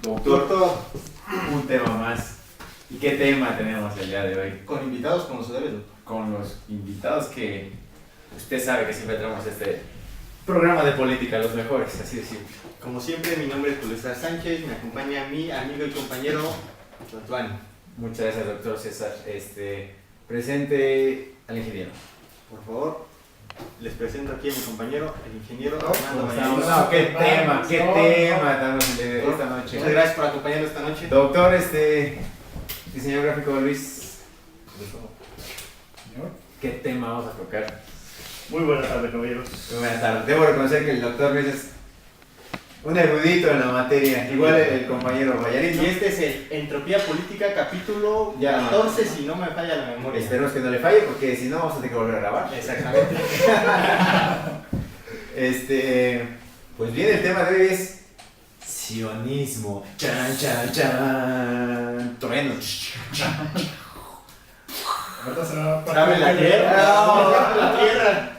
Doctor, un tema más. ¿Y qué tema tenemos el día de hoy? Con invitados como se debe, doctor. Con los invitados que usted sabe que siempre traemos este programa de política, los mejores, así de simple. Como siempre, mi nombre es Julio César Sánchez, me acompaña mi amigo y compañero, Tuani. Muchas gracias, doctor César. Presente al ingeniero. Por favor, les presento aquí a mi compañero, el ingeniero Armando No, Valladolid. qué tema estamos esta noche. Muchas gracias por acompañarnos esta noche. Doctor, diseñador gráfico Luis, Señor. ¿qué tema vamos a tocar? Muy buenas tardes, caballeros. Muy buenas tardes. Debo reconocer que el doctor Luis es un erudito en la materia, igual el compañero Valladolid. Y este es el Entropía Política, capítulo Ya, 14, si no me falla la memoria. Esperemos que no le falle, porque si no vamos a tener que volver a grabar. Exactamente. Pues bien, el tema de hoy es sionismo. Chan, chan, chan. Truenos. Ahorita se va a Dame la tierra. No. La tierra.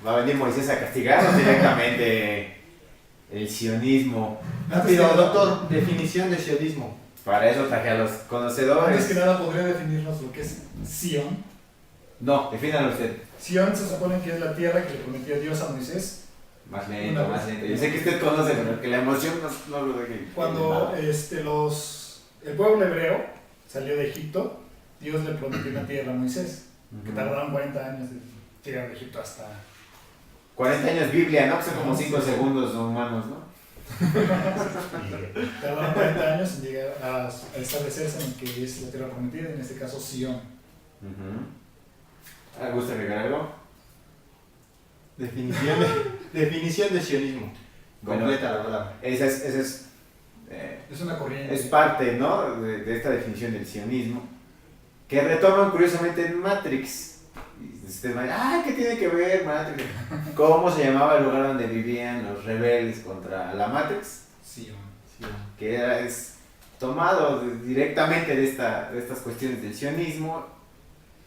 Va a venir Moisés a castigarnos directamente. El sionismo. Rápido, doctor, definición de sionismo. Para eso traje a los Antes que conocedores. nada, ¿podría definirnos lo que es Sion? No, defínalo usted. Sion se supone que es la tierra que le prometió Dios a Moisés Más lento, más lento. Yo sé que usted conoce, pero que la emoción no lo deje. cuando el pueblo hebreo salió de Egipto. Dios le prometió una tierra a Moisés, que tardaron 40 años de llegar de Egipto hasta... 40 años Biblia, ¿no? Que son como 5 segundos humanos, ¿no? Tardaron 40 años en llegar a establecerse en que es la tierra prometida, en este caso Sion. ¿Gusta agregar algo? Definición de sionismo. Bueno, Completa la palabra. Esa es, Es una corriente. es parte, ¿no? De esta definición del sionismo, que retoman curiosamente en Matrix. Y ustedes van a decir, ¿qué tiene que ver Matrix? ¿Cómo se llamaba el lugar donde vivían los rebeldes contra la Matrix? Sion. Que es tomado directamente de estas cuestiones del sionismo,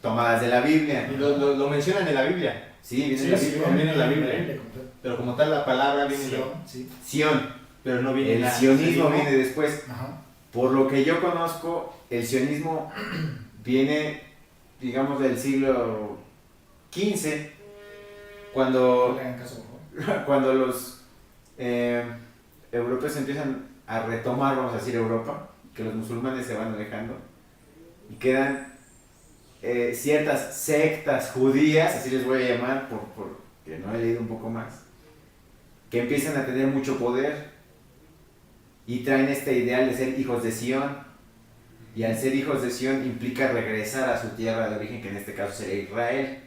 tomadas de la Biblia. Y lo mencionan en la Biblia. Sí, viene Sí, de la sí, Biblia. viene en la Biblia. completa. Pero como tal, la palabra viene de Sion, sí. Sion. Pero no viene El la- sionismo viene después. Ajá. Por lo que yo conozco, el sionismo viene, digamos, del siglo XV, No cuando, le hagan caso, por favor. cuando los europeos empiezan a retomar, vamos a decir, Europa, que los musulmanes se van alejando y quedan ciertas sectas judías, así les voy a llamar, porque no he leído un poco más, que empiezan a tener mucho poder y traen este ideal de ser hijos de Sion. Y al ser hijos de Sion implica regresar a su tierra de origen, que en este caso sería Israel.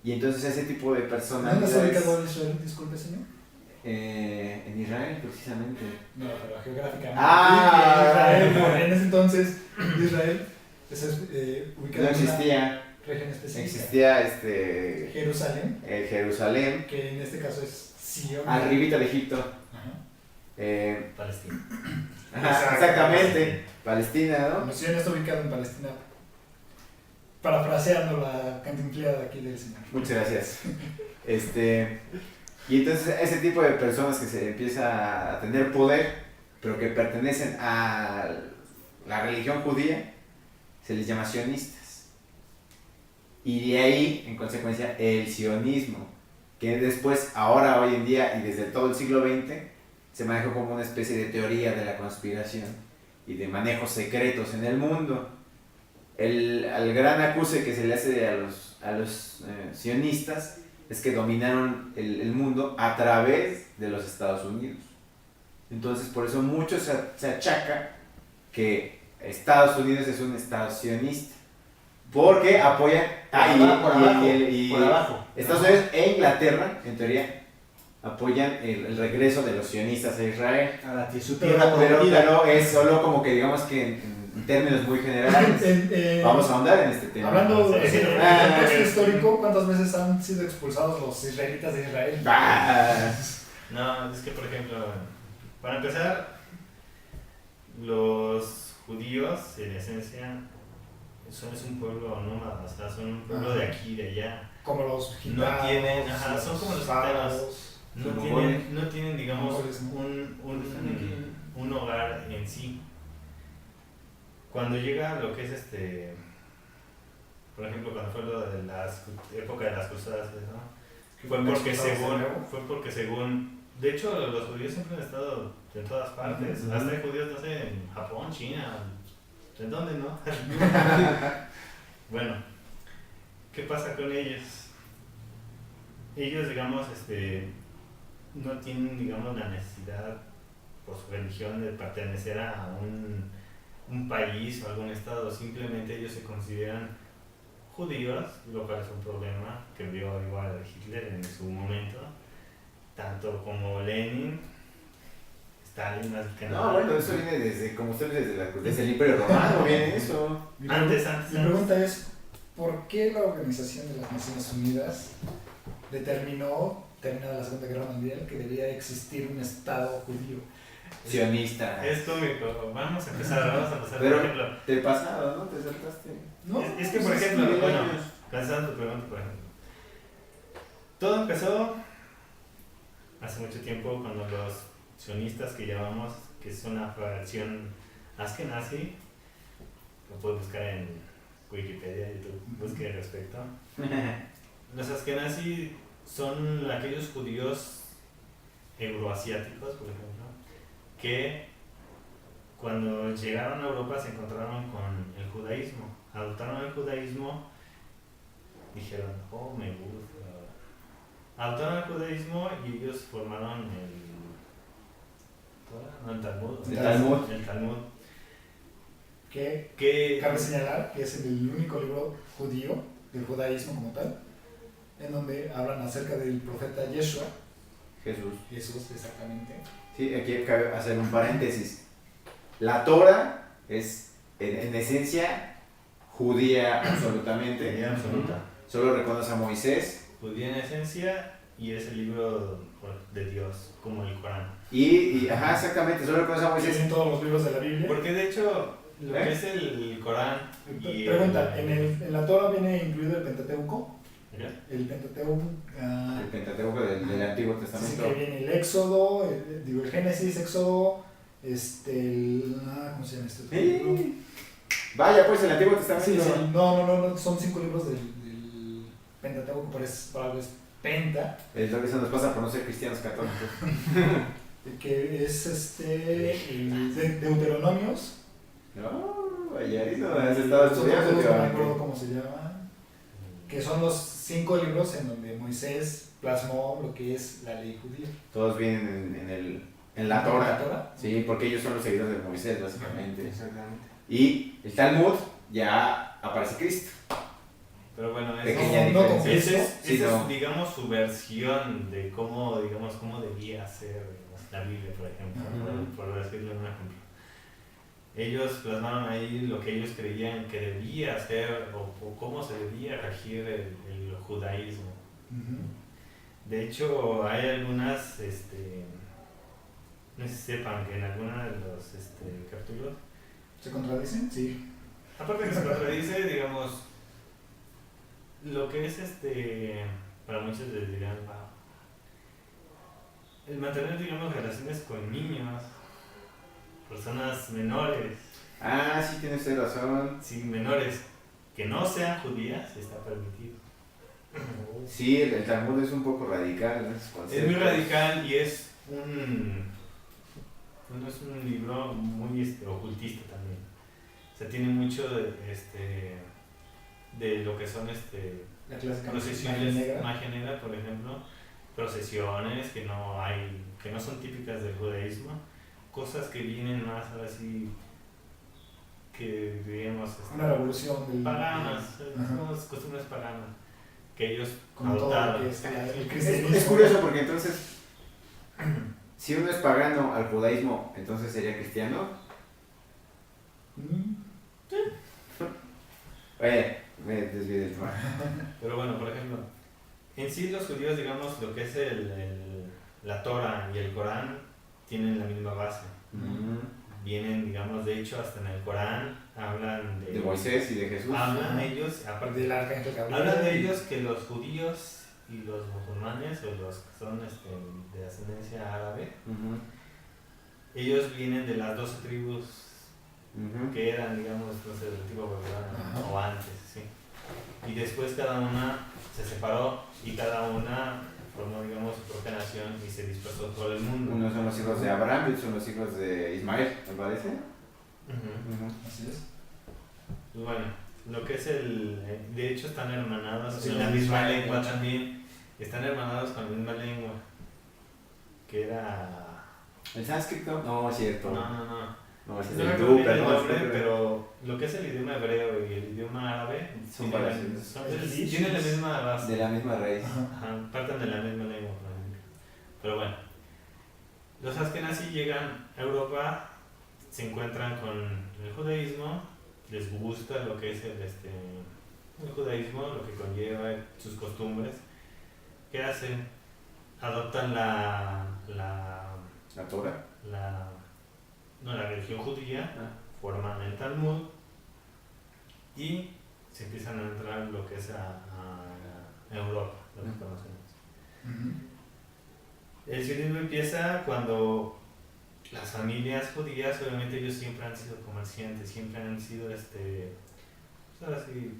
Y entonces ese tipo de ¿Dónde está personalidades... ubicado Israel? Disculpe, señor. En Israel, precisamente. No, pero geográficamente. Ah. Israel, en ese entonces, Israel es ubicado No en una existía. región específica. Existía Jerusalén, el Jerusalén, que en este caso es Sion. arribita de Egipto. Ajá. Palestina. Ajá, exactamente. Palestina, ¿no? Sion está ubicado en Palestina. Parafraseando la cantinfleada aquí del señor. Muchas gracias. Y entonces ese tipo de personas que se empieza a tener poder, pero que pertenecen a la religión judía, se les llama sionistas. Y de ahí, en consecuencia, el sionismo, que después, ahora, hoy en día, y desde todo el siglo XX, se maneja como una especie de teoría de la conspiración y de manejos secretos en el mundo. Al gran acuse que se le hace a los sionistas es que dominaron el mundo a través de los Estados Unidos. Entonces, por eso mucho se achaca que Estados Unidos es un estado sionista, porque apoyan por abajo. Estados Unidos e Inglaterra, en teoría, apoyan el regreso de los sionistas a Israel. A la su Pero, tierra prometida. pero es solo como que digamos que en términos muy generales. Vamos a ahondar en este tema. Hablando Sí, sí. de contexto histórico, ¿cuántas veces han sido expulsados los israelitas de Israel? No, es que por ejemplo, para empezar, los judíos en esencia es un pueblo nómada, o sea, son un pueblo de aquí y de allá. Como los No gitanos. tienen, ajá, son como los gitanos. árabes. No Los tienen, no tienen, digamos, mongoles, ¿no? un hogar lugar en sí. Cuando llega lo que es por ejemplo, cuando fue lo de la época de las cruzadas, ¿no? Fue porque según, de hecho los judíos siempre han estado en todas partes, hasta hay judíos, no sé, en Japón, China, ¿en dónde no? Bueno, ¿qué pasa con ellos? Ellos, digamos, no tienen, digamos, la necesidad por su religión de pertenecer a un país o algún estado, simplemente ellos se consideran judíos, lo cual es un problema que vio igual Hitler en su momento, tanto como Lenin, Stalin, más que nada. No, bueno, eso viene desde, como ustedes, desde el Imperio Romano, viene eso. Antes. Mi pregunta es, ¿por qué la Organización de las Naciones Unidas determinó, terminada la Segunda Guerra Mundial, que debía existir un Estado judío? Sionista. Es cómico, vamos a empezar, Pero por ejemplo. te pasado, ¿no? Te saltaste. ¿No? Es que, por ejemplo, bueno, pensando tu pregunta, por ejemplo. Todo empezó hace mucho tiempo cuando los sionistas que llamamos, que es una fracción Ashkenazi, lo puedes buscar en Wikipedia, YouTube, busque al respecto. Los Ashkenazi son aquellos judíos euroasiáticos, por ejemplo, que cuando llegaron a Europa se encontraron con el judaísmo, adoptaron el judaísmo, dijeron, oh, me gusta, adoptaron el judaísmo y ellos formaron el Talmud. Que cabe señalar que es el único libro judío del judaísmo como tal, en donde hablan acerca del profeta Yeshua. Jesús, exactamente. Sí, aquí cabe hacer un paréntesis. La Torah es, en esencia, judía absolutamente. Judía absoluta. Solo reconoce a Moisés. Judía en esencia y es el libro de Dios, como el Corán. Ajá, exactamente, solo reconoce a Moisés. En todos los libros de la Biblia. Porque de hecho, lo que es el Corán y Pregunta, ¿en la Torah viene incluido el Pentateuco? ¿Ya? El Pentateuco. El Pentateuco del Antiguo Sí, Testamento. que viene el Éxodo, el Génesis, Éxodo, ¿cómo se llama esto? Sí. Vaya, pues el Antiguo Testamento. Sí, no, son 5 libros del Pentateuco, por algo es Penta. Es lo que se nos pasa por no ser cristianos católicos. Que es Deuteronomios. No, vaya, no has estado estudiando. No me acuerdo cómo se llama. Que son los 5 libros en donde Moisés plasmó lo que es la ley judía. Todos vienen en la Torah. Sí, porque ellos son los seguidores de Moisés, básicamente. Exactamente. Y el Talmud ya aparece Cristo. Pero bueno, Pequeña no diferencia. esa Sí, es, no. digamos, su versión de cómo debía ser, digamos, la Biblia, por ejemplo, por decirlo un ejemplo. Ellos plasmaron ahí lo que ellos creían que debía ser o cómo se debía regir el judaísmo. De hecho, hay algunas, no sé si sepan que en algunos de los capítulos, ¿Se contradicen? Sí. aparte que se contradice, digamos, lo que es para muchos les dirán, wow, el mantener, digamos, relaciones con niños, personas menores. Ah, sí, tienes usted razón. Sí, menores que no sean judías está permitido. Sí, el Talmud es un poco radical en esos conceptos. Es muy radical y es un libro muy ocultista también. O sea, tiene mucho de lo que son La clásica procesiones, magia negra, por ejemplo, procesiones que no son típicas del judaísmo, cosas que vienen más ahora sí que diríamos una revolución del paganas, costumbres paganas que ellos con todo lo adoptaron. que es el cristianismo. Es curioso porque entonces, si uno es pagano al judaísmo, entonces sería cristiano. Me desvié del tema. Pero bueno, por ejemplo, en sí los judíos, digamos, lo que es la Torah y el Corán tienen la misma base. Vienen, digamos, de hecho, hasta en el Corán hablan de Moisés y de Jesús. Hablan ellos, aparte Del arcángel Gabriel. hablan de ellos que los judíos y los musulmanes, o los que son de ascendencia árabe, ellos vienen de las 12 tribus Ujú. que eran, digamos, no sé, del tipo Babilonia Ajá. o antes, sí. Y después cada una se separó y cada una formó, digamos, su propia nación y se dispersó por el mundo. Unos son los hijos de Abraham y otros son los hijos de Ismael, me parece. Ujú. Así es. Pues bueno, lo que es de hecho están hermanados Sí, con la con misma Israel, lengua ¿no? también. Están hermanados con la misma lengua. Que era... ¿El sánscrito? No, es cierto. No. No, ese es No el me hindú, acuerdo bien el perdón. nombre, pero lo que es el idioma hebreo y el idioma árabe Son tienen parecidos. tienen la misma base. De la misma raíz. Ajá. Ajá, parten de la misma lengua, por ejemplo. Pero bueno, los Askenazí llegan a Europa, se encuentran con el judaísmo, les gusta lo que es el judaísmo, lo que conlleva sus costumbres. ¿Qué hacen? Adoptan la Torah. la religión judía, Ah. forman el Talmud y se empiezan a entrar en lo que es a Europa, lo que conocemos. Ujú. El sionismo empieza cuando las familias judías, obviamente ellos siempre han sido comerciantes, siempre han sido, pues ahora sí,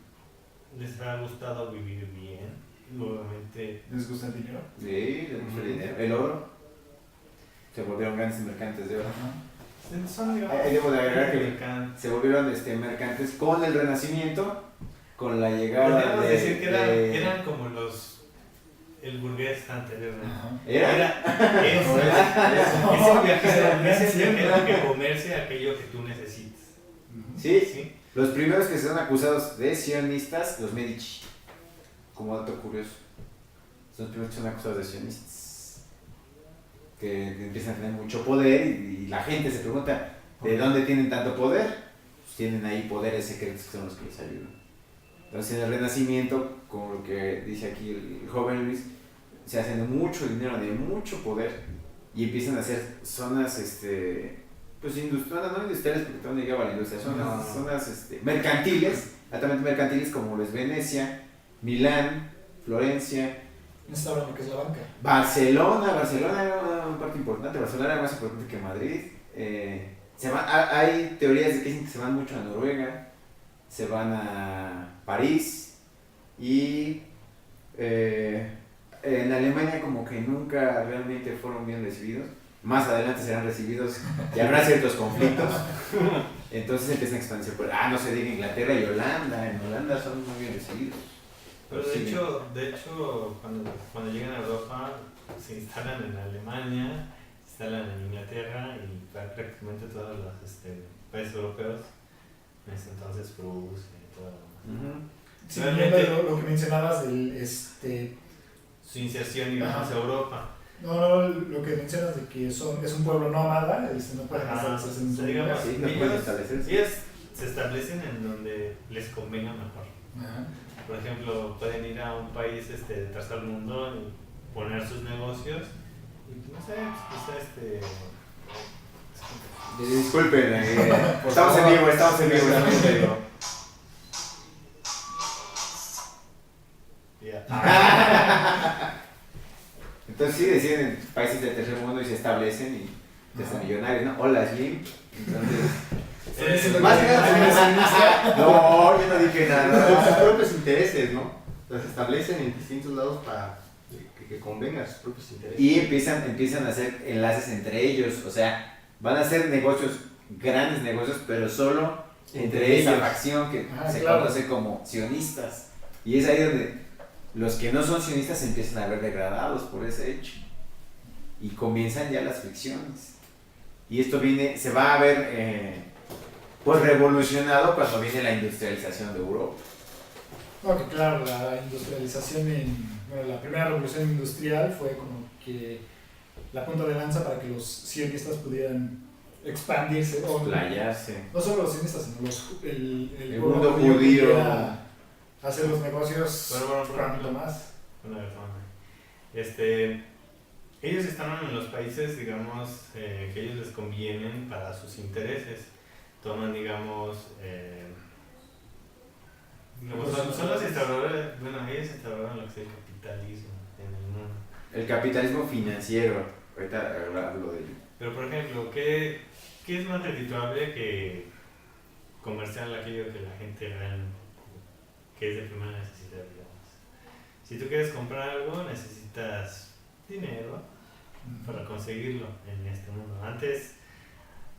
les ha gustado vivir bien, y obviamente... ¿Les gusta el dinero? Sí, les gusta el dinero. El oro. Se volvieron grandes mercantes de oro. Ajá. Son, digamos, Ahí debo de agregar que mercantes. se volvieron mercantes con el Renacimiento, con la llegada Podríamos decir que de- eran como el burgués anterior. ¿no? Ajá. Es Eso. el viajero que comercia aquello que tú necesitas. Ujú. Sí, ¿Sí? los primeros que son acusados de sionistas, los Medici. Como dato curioso. Son los primeros que son acusados de sionistas. Que empiezan a tener mucho poder y la gente se pregunta, ¿de dónde tienen tanto poder? Pues tienen ahí poderes secretos que son los que les ayudan. Entonces en el Renacimiento, como lo que dice aquí el joven Luis, se hacen de mucho dinero, de mucho poder y empiezan a hacer zonas, pues industriales, no industriales porque todavía no llegaba a la industria, zonas mercantiles, altamente mercantiles como lo es Venecia, Milán, Florencia, No saben lo que es la banca. Barcelona era una parte importante, Barcelona era más importante que Madrid. Hay teorías de que dicen que se van mucho a Noruega, se van a París y en Alemania como que nunca realmente fueron bien recibidos. Más adelante serán recibidos y habrá ciertos conflictos. Entonces empiezan a expandirse por, no se diga Inglaterra y Holanda. En Holanda son muy bien recibidos. Pero Sí. de hecho cuando llegan a Europa, se instalan en Alemania, se instalan en Inglaterra y prácticamente todos los países europeos, en ese entonces Prusia y todo lo demás. Sí, Realmente- viendo lo que mencionabas del Su inserción, digamos, Ajá. a Europa. no, lo que mencionas de que es un pueblo nómada, no pueden Ajá. establecerse en O sea, un digamos, lugar. Sí, no pueden establecerse. ellos se establecen en donde les convenga mejor. Ajá. Por ejemplo, pueden ir a un país de tercer mundo y poner sus negocios y no sé, pues quizá Disculpen, estamos en vivo, estamos en vivo. ya. Entonces sí deciden en países del tercer mundo y se establecen y se hacen millonarios, ¿no? Hola Slim. Entonces, Estoy diciendo más que que nada eres sionista. no, yo no dije Por nada. sus propios intereses, ¿no? Los establecen en distintos lados para que convenga a sus propios intereses. Y empiezan a hacer enlaces entre ellos, o sea, van a hacer negocios, grandes negocios, pero solo entre esa facción que se claro. conoce como sionistas. Y es ahí donde los que no son sionistas se empiezan a ver degradados por ese hecho. Y comienzan ya las fricciones. Y esto se va a ver pues revolucionado cuando viene la industrialización de Europa. No, que claro, la industrialización la primera revolución industrial fue como que la punta de lanza para que los sionistas pudieran expandirse. Playarse. No solo los sionistas, sino el mundo pueblo judío. pudiera hacer los negocios Bueno, por cuanto ejemplo, más. ellos están en los países, digamos, que ellos les convienen para sus intereses. Toman, digamos, son los instauradores, bueno, ellos instauraron lo que es el capitalismo en el mundo. El capitalismo financiero, ahorita hablo de ello. Pero por ejemplo, ¿qué es más redituable que comercial aquello que la gente que es de primera necesidad, digamos? Si tú quieres comprar algo, necesitas dinero para conseguirlo en este mundo.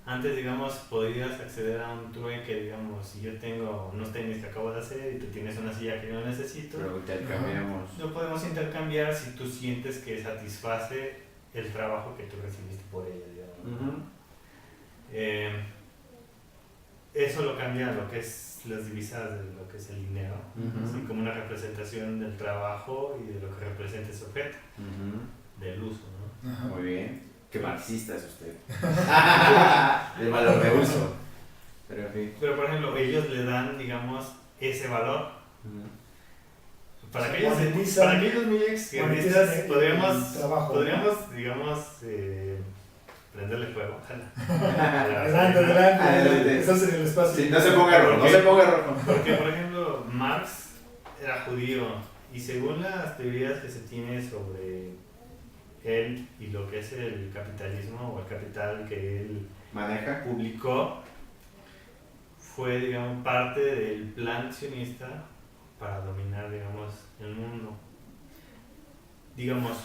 Antes, digamos, podías acceder a un trueque, digamos, si yo tengo unos tenis que acabo de hacer y tú tienes una silla que yo no necesito, Pero intercambiamos. lo podemos intercambiar si tú sientes que satisface el trabajo que tú recibiste por ella, digamos. Eso lo cambia lo que es las divisas de lo que es el dinero, así como una representación del trabajo y de lo que representa ese objeto, del uso, ¿no? Ajá. Muy bien. Qué marxista es usted. El valor de uso. Pero en fin. Pero por ejemplo, ellos le dan, digamos, ese valor. Para Se aquellos monetizan guionistas el podríamos, trabajo, digamos, prenderle fuego. Adelante. Estás en el espacio. Sí, no se ponga rojo, no se ponga rojo. Porque, por ejemplo, Marx era judío y según las teorías que se tiene sobre él y lo que es el capitalismo o el capital que él Maneja. publicó, fue, digamos, parte del plan sionista para dominar, digamos, el mundo. Digamos,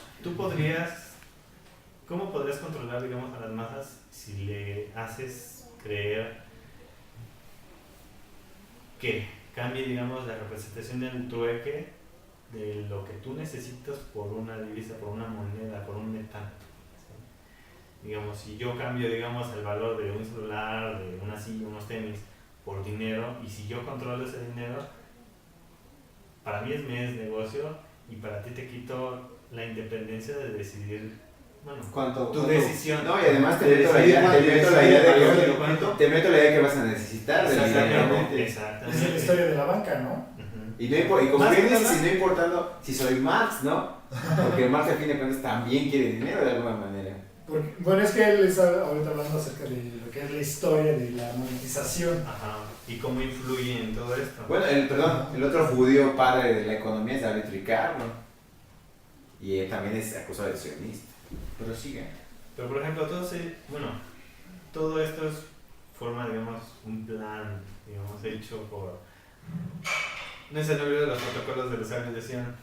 ¿cómo podrías controlar, digamos, a las masas si le haces creer que cambie, digamos, la representación del trueque de lo que tú necesitas por una divisa, por una moneda, por un metal? ¿Sí? Digamos, si yo cambio, digamos, el valor de un celular, de una silla, unos tenis, por dinero, y si yo controlo ese dinero, para mí me es negocio y para ti te quito la independencia de decidir, bueno, tu decisión. No, y además te meto la idea de que vas a necesitar del dinero. Exactamente. Esa es la historia de la banca, ¿no? Y como bien dices, y no importando si soy Marx, ¿no? Porque Marx al fin de cuentas también quiere dinero de alguna manera. Bueno, es que él está ahorita hablando acerca de lo que es la historia de la monetización. Ajá. Y cómo influye en todo esto. Bueno, el otro judío padre de la economía es David Ricardo. Y él también es acusado de sionista. Pero sigue. Pero por ejemplo, todo esto es forma, digamos, un plan, digamos, hecho por... No se olvide de los protocolos de los sabios de Sion.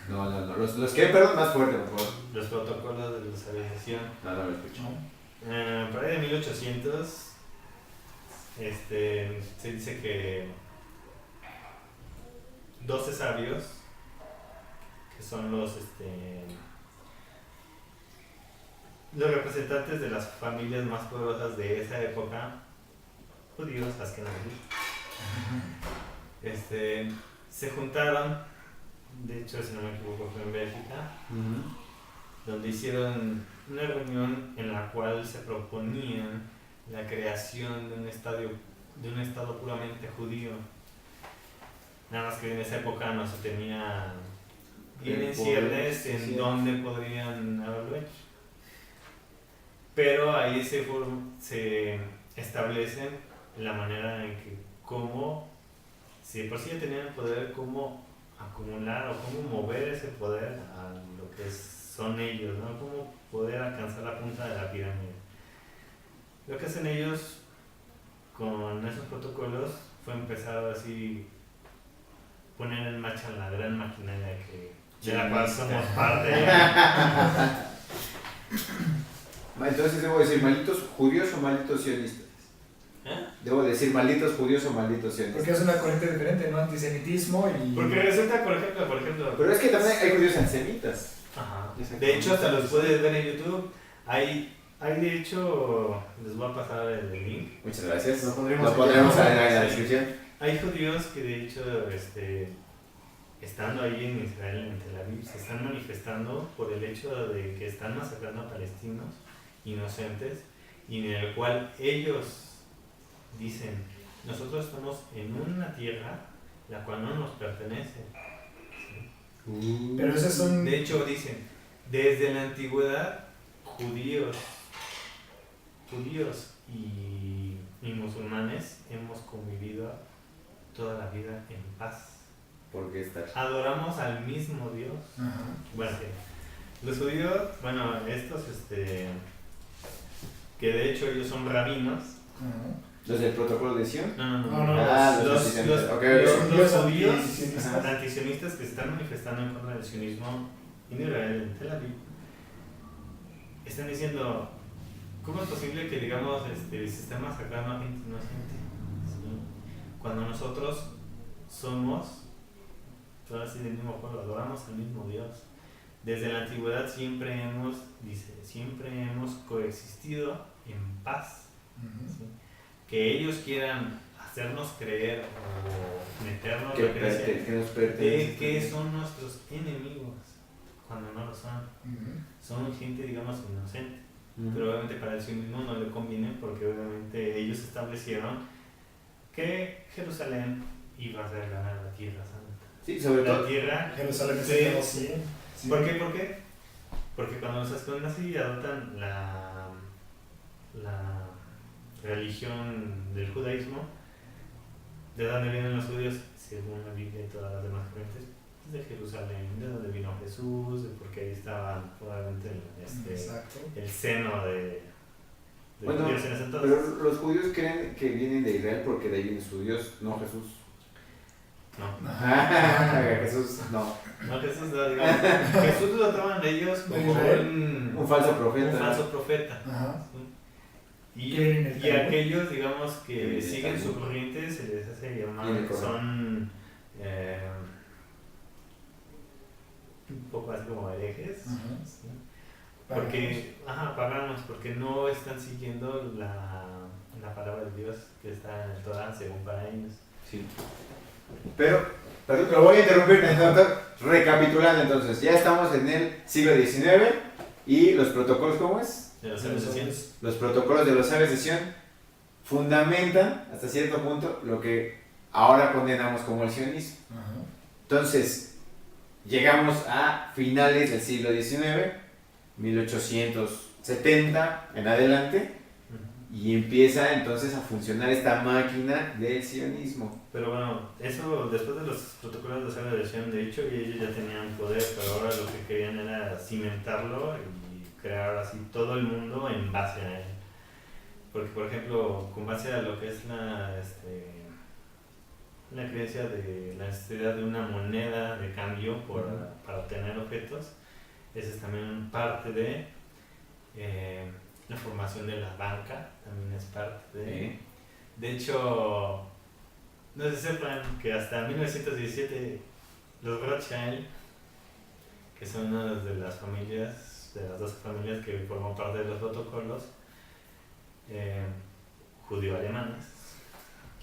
No. Los que, perdón, más fuerte, por favor. Los protocolos de los sabios de Sion. No lo escucho. Por ahí de 1800, se dice que 12 sabios, que son los representantes de las familias más poderosas de esa época, judíos, askenazíes, se juntaron, de hecho, si no me equivoco, fue en Bélgica, donde hicieron una reunión en la cual se proponían la creación de un estado puramente judío. Nada más que en esa época no se tenía bien en ciernes en dónde podrían haberlo hecho. Pero ahí se establecen la manera en que si de por sí ya tenían el poder, cómo acumular o cómo mover ese poder a lo que son ellos, ¿no? Cómo poder alcanzar la punta de la pirámide. Lo que hacen ellos con esos protocolos fue empezar así poner en marcha la gran maquinaria de la cual somos parte. Entonces debo decir malditos judíos o malditos sionistas. Debo decir malditos judíos o malditos sionistas. Porque es una corriente diferente, ¿no? Antisemitismo y... Porque resulta, por ejemplo... Pero es que también hay judíos antisemitas. Ajá. De hecho, hasta los puedes ver en YouTube. Hay de hecho, les voy a pasar el link. Muchas gracias. Lo pondremos en la descripción. Hay judíos que de hecho, estando ahí en Israel, en Tel Aviv, se están manifestando por el hecho de que están masacrando a palestinos inocentes y en el cual ellos dicen, nosotros estamos en una tierra la cual no nos pertenece. ¿Sí? Pero esos son... De hecho dicen, desde la antigüedad, judíos y musulmanes hemos convivido toda la vida en paz. ¿Por qué estar? Adoramos al mismo Dios. Ajá. Bueno, los judíos, estos que de hecho ellos son rabinos. Ajá. ¿Los del protocolo de Sion? No, Ah, los antisionistas. Ok, judíos antisionistas. antisionistas que se están manifestando en contra del sionismo en Israel, en Tel Aviv, están diciendo, ¿cómo es posible que, digamos, se esté masacrando a gente inocente? ¿Sí? Cuando nosotros somos, todos así del mismo pueblo, adoramos al mismo Dios. Desde la antigüedad siempre hemos coexistido en paz. ¿Sí? Que ellos quieran hacernos creer o meternos la creencia que nos de pertenece. que son nuestros enemigos, cuando no lo son. Son gente, digamos, inocente. Pero obviamente para el sionismo no le conviene porque obviamente ellos establecieron que Jerusalén iba a ser la tierra santa. Sí, sobre La todo. tierra. Jerusalén es Sí. el sí. Sí. ¿Por qué? Porque cuando los esconden así adoptan la religión del judaísmo, ¿de dónde vienen los judíos? Según la Biblia y todas las demás corrientes, de Jerusalén, de dónde vino Jesús, de porque ahí estaban probablemente Exacto. el seno de Bueno, Dios en ese entonces. Pero los judíos creen que vienen de Israel porque de ahí viene su Dios, no Jesús. No, Jesús, no. no Jesús, no, digamos, Jesús lo toman ellos como Un falso profeta. un falso profeta. Ajá. ¿Sí? ¿Qué Y aquellos, digamos, Que que viene siguen del su Talmud. corriente, se les hace Viene llamar, correcto. son un poco así como herejes. Ajá. ¿Sí? Porque, paganos, porque no están siguiendo la palabra de Dios que está en el Torah según para ellos. Sí. Pero, perdón, lo voy a interrumpir, doctor. Recapitulando entonces, ya estamos en el siglo XIX y los protocolos, ¿cómo es? De los adolescentes. Los protocolos de los sabios de Sion fundamentan hasta cierto punto lo que ahora condenamos como el sionismo. Ajá. Entonces, llegamos a finales del siglo XIX, 1870 en adelante, y empieza entonces a funcionar esta máquina del sionismo. Pero bueno, eso después de los protocolos de saga de Sion, de hecho, ellos ya tenían poder, pero ahora lo que querían era cimentarlo y crear así todo el mundo en base a él. Porque, por ejemplo, con base a lo que es la creencia de la necesidad de una moneda de cambio para obtener objetos, esa es también parte de la formación de la banca, también es parte de... De hecho, no sé si sepan que hasta 1917 los Rothschild, que son una de las familias, de las 12 familias que forman parte de los protocolos, judío-alemanes.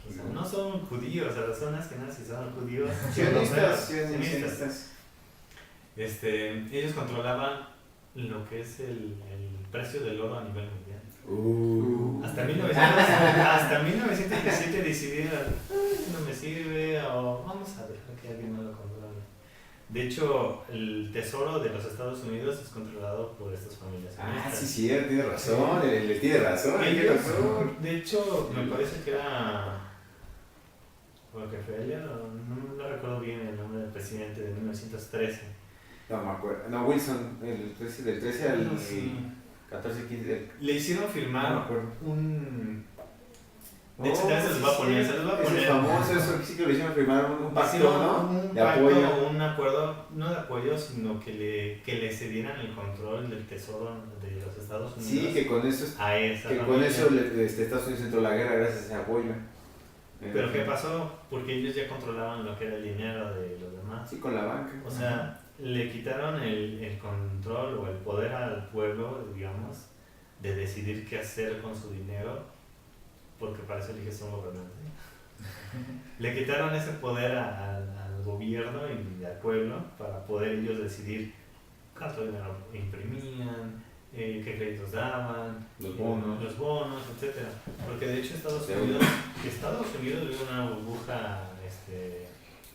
O sea, no son judíos, a las zonas que nazi son judíos. Sionistas. Ellos controlaban lo que es el precio del oro a nivel mundial. Hasta 1917 decidieron, no me sirve, o vamos a dejar que alguien me lo controle. De hecho, el tesoro de los Estados Unidos es controlado por estas familias. Sí, cierto, tiene razón, él tiene razón, tiene razón. De hecho, me parece que era Rockefeller, no recuerdo bien el nombre del presidente de 1913. No me acuerdo, no, Wilson, del 13 al 14, 15. Le hicieron No me firmar acuerdo. un... De hecho, también se los va a poner, se los va a poner. Es famoso, eso sí que lo hicieron firmar un pacto, Hicieron ¿no? un De pacto, apoyo. un acuerdo, no de apoyo, sino que le cedieran el control del tesoro de los Estados Unidos. Sí, que con eso, a esa que con familia. eso Estados Unidos entró a la guerra gracias a ese apoyo. Pero ¿qué pasó? Porque ellos ya controlaban lo que era el dinero de los demás. Sí, con la banca. O sea, le quitaron el control o el poder al pueblo, digamos, de decidir qué hacer con su dinero, porque para eso eliges un gobernante. Le quitaron ese poder al gobierno y al pueblo para poder ellos decidir cuánto dinero imprimían, qué créditos daban, Los bonos. etc. Porque de hecho Estados Unidos vive una burbuja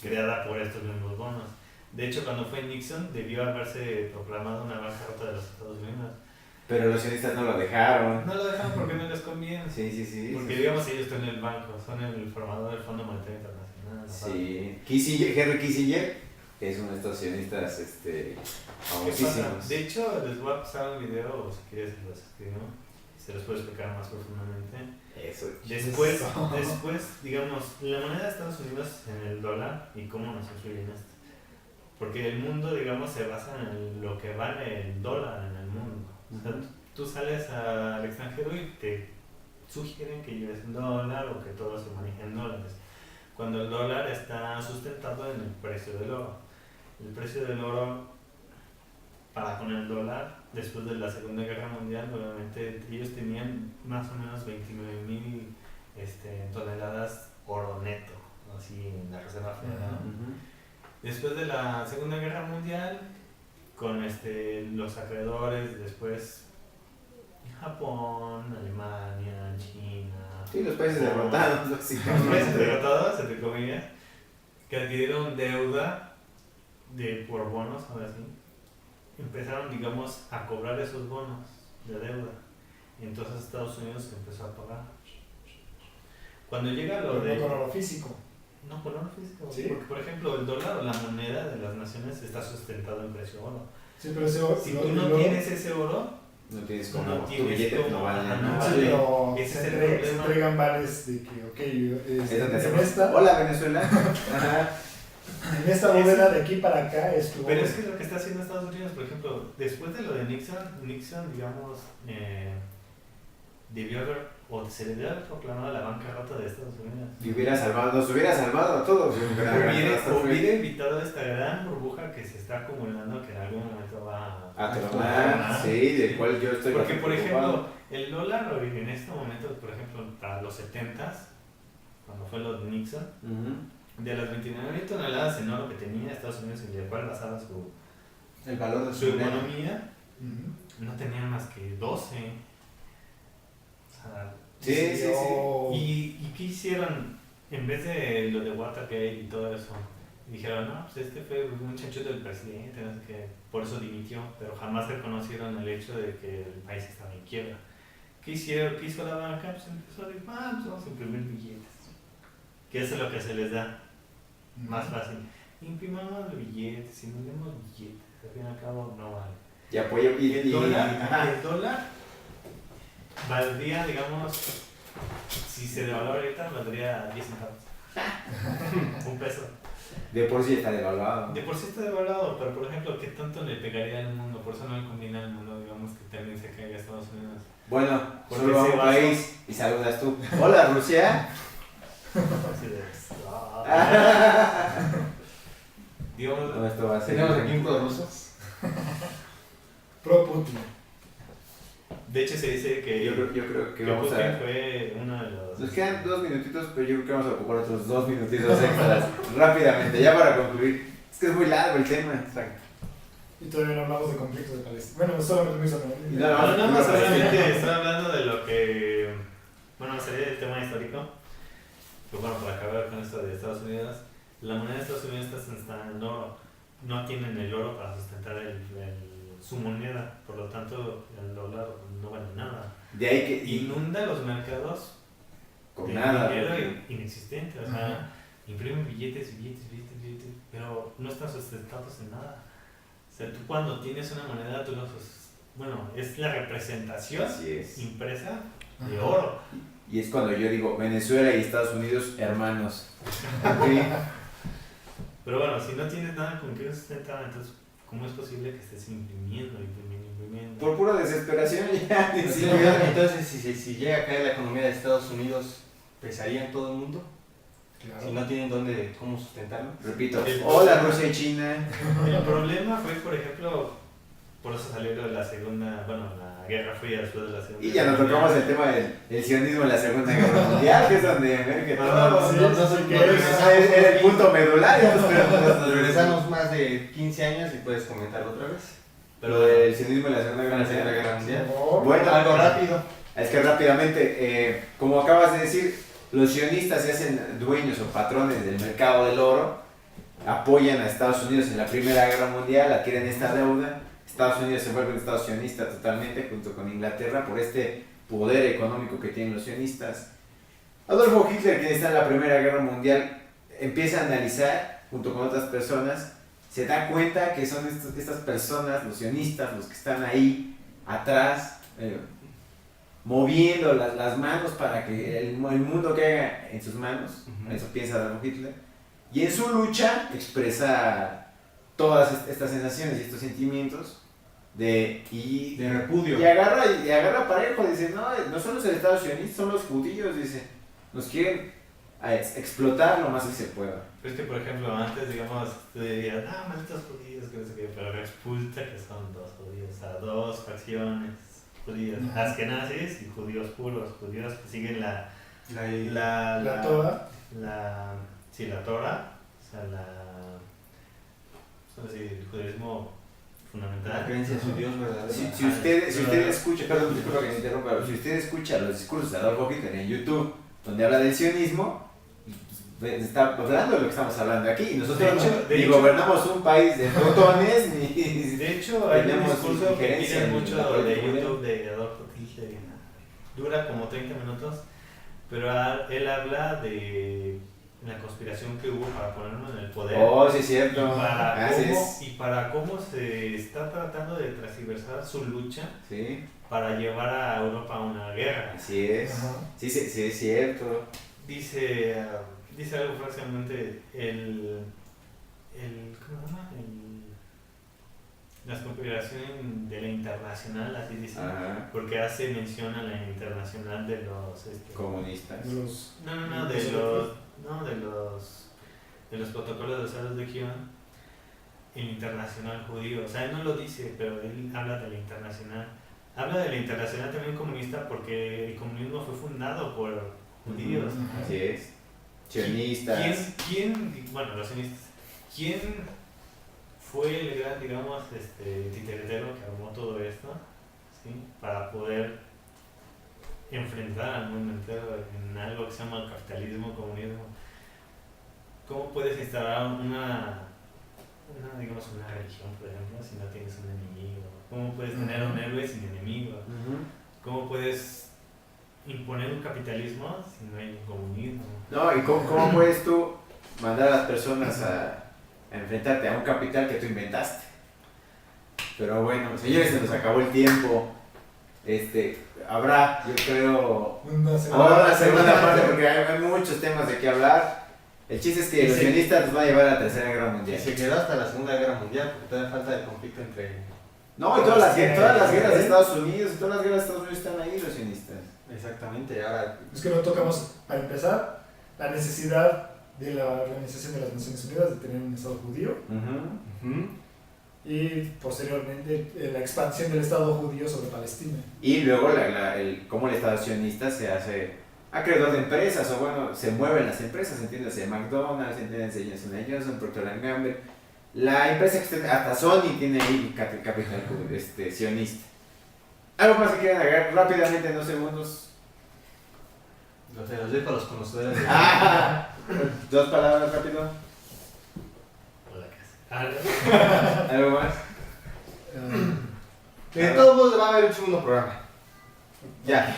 creada por estos mismos bonos. De hecho, cuando fue Nixon debió haberse proclamado una bancarrota de los Estados Unidos. Pero los sionistas no lo dejaron. No lo dejan porque no les conviene. Sí. Porque digamos ellos están en el banco, son el formador del Fondo Monetario Internacional. Sí, Henry Kissinger es uno de estos sionistas ¿Qué pasa? famosísimos. De hecho, les voy a pasar un video, o si quieres los escribo. se los puedo explicar más profundamente. Eso. Después, digamos, la moneda de Estados Unidos en el dólar y cómo nos influye en esto. Porque el mundo, digamos, se basa en lo que vale el dólar en el mundo. O sea, tú sales al extranjero y te sugieren que lleves en dólar o que todo se maneje en dólares. Cuando el dólar está sustentado en el precio del oro. El precio del oro para con el dólar, después de la Segunda Guerra Mundial, obviamente ellos tenían más o menos 29,000 toneladas oro neto, así en la Reserva Federal. Después de la Segunda Guerra Mundial, con los acreedores, después Japón, Alemania, China. Sí, los países derrotados, Los países derrotados, entre comillas, que adquirieron deuda por bonos, ahora sí, empezaron, digamos, a cobrar esos bonos de deuda. Y entonces Estados Unidos empezó a pagar. Cuando llega lo de... No con oro físico. No, con oro físico. Sí. Porque, por ejemplo, el dólar o la moneda de las naciones está sustentado en precio oro. Sí, pero ese oro... Si tú no tienes ese oro, no tienes como como no tu tienes billete, como- no vale ajá, nada. no Sí, vale. pero Ese se es el se problema. entregan vales de que, ok, Es donde en hacemos, esta, hola Venezuela. Ajá. en esta bóveda de aquí para acá es tu pero oro. es que lo que está haciendo Estados Unidos, por ejemplo, después de lo de Nixon, digamos, debió haber, o se debió haber proclamado la bancarrota de Estados Unidos. Y nos hubiera salvado a todos. Hubiera evitado esta gran burbuja que se está acumulando, que en algún momento va A tronar, sí, del cual yo estoy Porque, por preocupado. ejemplo, el dólar en este momento, por ejemplo, para los 70s, cuando fue lo de Nixon, de las 29,000 toneladas en oro que tenía Estados Unidos, en el cual basaba El valor de su moneda. economía, Ujú. no tenía más que 12. O sea, Sí. Oh. ¿Y qué hicieron? En vez de lo de Watergate y todo eso, dijeron, no, pues este fue un chanchito del presidente, no sé qué, por eso dimitió, pero jamás reconocieron el hecho de que el país estaba en quiebra. ¿Qué hicieron? ¿Qué hizo la banca? Pues empezó a decir, pues vamos a imprimir billetes. Que eso es lo que se les da más fácil. Imprimamos billetes, si nos demos billetes, al fin y al cabo no vale. Y apoyo. Y el ajá. dólar valdría, digamos, si se devalúa ahorita, valdría 10 centavos. Un peso. De por sí está devaluado. De por sí está devaluado, pero por ejemplo, ¿qué tanto le pegaría al mundo? Por eso no le conviene al mundo, digamos, que también se caiga a Estados Unidos. Bueno, Porque solo a ese un vaso- país y saludas tú. Hola Rusia. Así de... digamos, No, esto va a ser. Tenemos aquí un prorrusos. Pro Putin. de hecho se dice que, Yo creo que vamos Putin a. fue uno de los... Nos quedan 2 minutitos, pero yo creo que vamos a ocupar otros 2 minutitos extras rápidamente, ya para concluir. Es que es muy largo el tema. Exacto. Y todavía no hablamos de conflictos de Palestina. Bueno, solamente me hizo Y No, nada no, solamente estoy hablando de lo que... Bueno, sería el tema histórico. Pues bueno, para acabar con esto de Estados Unidos, la moneda de Estados Unidos está sustentada en oro. No tienen el oro para sustentar su moneda, por lo tanto el dólar no vale nada. De ahí que. Inunda los mercados Con de nada. dinero porque- inexistente. O sea, imprimen billetes, pero no están sustentados en nada. O sea, tú cuando tienes una moneda, tú bueno, es la representación Así es. impresa de Ajá. oro. Y es cuando yo digo Venezuela y Estados Unidos, hermanos. Ok. Pero bueno, si no tienes nada con qué sustentar, entonces, ¿cómo es posible que estés imprimiendo? Por pura desesperación ya. Entonces, si llega a caer la economía de Estados Unidos, ¿pesaría en todo el mundo? Claro. Si no tienen cómo sustentarlo. Repito, El- hola Rusia y China. El problema fue, por ejemplo, por eso salió lo de la segunda, bueno, la Guerra Fría después de la segunda. Y ya nos Guerra tocamos el Mundial. tema del sionismo en la Segunda Guerra Mundial, que es donde emerge No, todo. sí, sí, que Es el punto medular. Nos regresamos más de 15 años y puedes comentarlo otra vez. Pero del sionismo en la Segunda Guerra La Segunda Mundial. Guerra Mundial. Por- Bueno, Algo rápido. Es que rápidamente, como acabas de decir, los sionistas se hacen dueños o patrones del mercado del oro, apoyan a Estados Unidos en la Primera Guerra Mundial, adquieren esta deuda, Estados Unidos se vuelve un Estado sionista totalmente junto con Inglaterra por este poder económico que tienen los sionistas. Adolfo Hitler, quien está en la Primera Guerra Mundial, empieza a analizar junto con otras personas, se da cuenta que son estas personas, los sionistas, los que están ahí atrás, moviendo las manos para que el mundo caiga en sus manos. Ujú. Eso piensa Adolf Hitler. Y en su lucha expresa todas estas sensaciones y estos sentimientos De repudio. y agarra parejo, dice, no solo es el Estado sionista, son los judíos, dice, nos quieren explotar lo más que se pueda. Pues que, por ejemplo, antes, digamos, tú dirías, malditos judíos, que no sé qué, pero resulta que son dos judíos, o sea, dos facciones judías, Ajá. askenazis y judíos puros, judíos que siguen La Torah. la Torah, o sea, ¿cómo decir? El judaísmo fundamental. La creencia en su Dios verdadero. Si usted escucha, perdón, disculpa que me interrumpa, pero si usted escucha los discursos de Adolf Hitler en YouTube, donde habla del sionismo, está hablando de lo que estamos hablando aquí. Y nosotros De ni hecho- gobernamos un país de protones, ni... De hecho, hay un Tenemos discurso que injerencia piden en mucho la de política YouTube de Adolfo Hitler. Dura como 30 minutos, pero él habla de la conspiración que hubo para ponernos en el poder. Oh, sí es cierto. Y para cómo se está tratando de transversar su lucha Sí, para llevar a Europa a una guerra. así es. Ajá. Sí, es cierto. Dice algo prácticamente ¿cómo se llama? La conspiración de la internacional, así dice, Ajá. porque hace mención a la internacional de los Comunistas. De los... de los protocolos de salud de Gion, el internacional judío. O sea, él no lo dice, pero él habla de la internacional. Habla de la internacional también comunista porque el comunismo fue fundado por judíos. Ajá. Así es. Sionistas. Bueno, los sionistas, ¿quién fue el gran, digamos, titeretero que armó todo esto? ¿Sí? Para poder enfrentar al mundo entero en algo que se llama capitalismo, comunismo. ¿Cómo puedes instalar digamos, una religión, por ejemplo, si no tienes un enemigo? ¿Cómo puedes tener un héroe sin enemigo? Ujú. ¿Cómo puedes imponer un capitalismo si no hay un comunismo? No, ¿y cómo puedes tú mandar a las personas a enfrentarte a un capital que tú inventaste? Pero bueno, señores, se nos acabó el tiempo. Habrá, yo creo, Una ahora la segunda parte porque hay muchos temas de qué hablar. El chiste es que los sionistas nos van a llevar a la Tercera Guerra Y Mundial. se quedó hasta la Segunda Guerra Mundial, porque todavía falta el conflicto entre... No, y todas las guerras de Estados Unidos, todas las guerras de Estados Unidos están ahí los sionistas. Exactamente, ahora... Es que no tocamos, para empezar, la necesidad de la Organización de las Naciones Unidas de tener un Estado judío Ujú. y posteriormente la expansión del Estado judío sobre Palestina. Y luego cómo el Estado sionista se hace acreedor de empresas, o bueno, se mueven las empresas, entiéndase McDonald's, entiéndase Johnson & Johnson, Procter & Gamble. La empresa que hasta Sony tiene ahí capital sionista. ¿Algo más que quieran agregar rápidamente en 2 segundos? Los dejo a los conocedores. Ah, 2 palabras rápido. Hola, casa. ¿Algo más? De todos modos va a haber un segundo programa. Ya.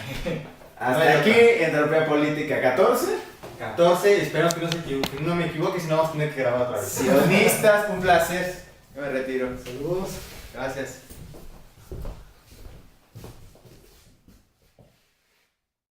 Hasta Bueno, aquí, Entropía Política 14. 14, espero que no me equivoque, si no vamos a tener que grabar otra vez. Sionistas, un placer. Yo me retiro. Saludos. Gracias.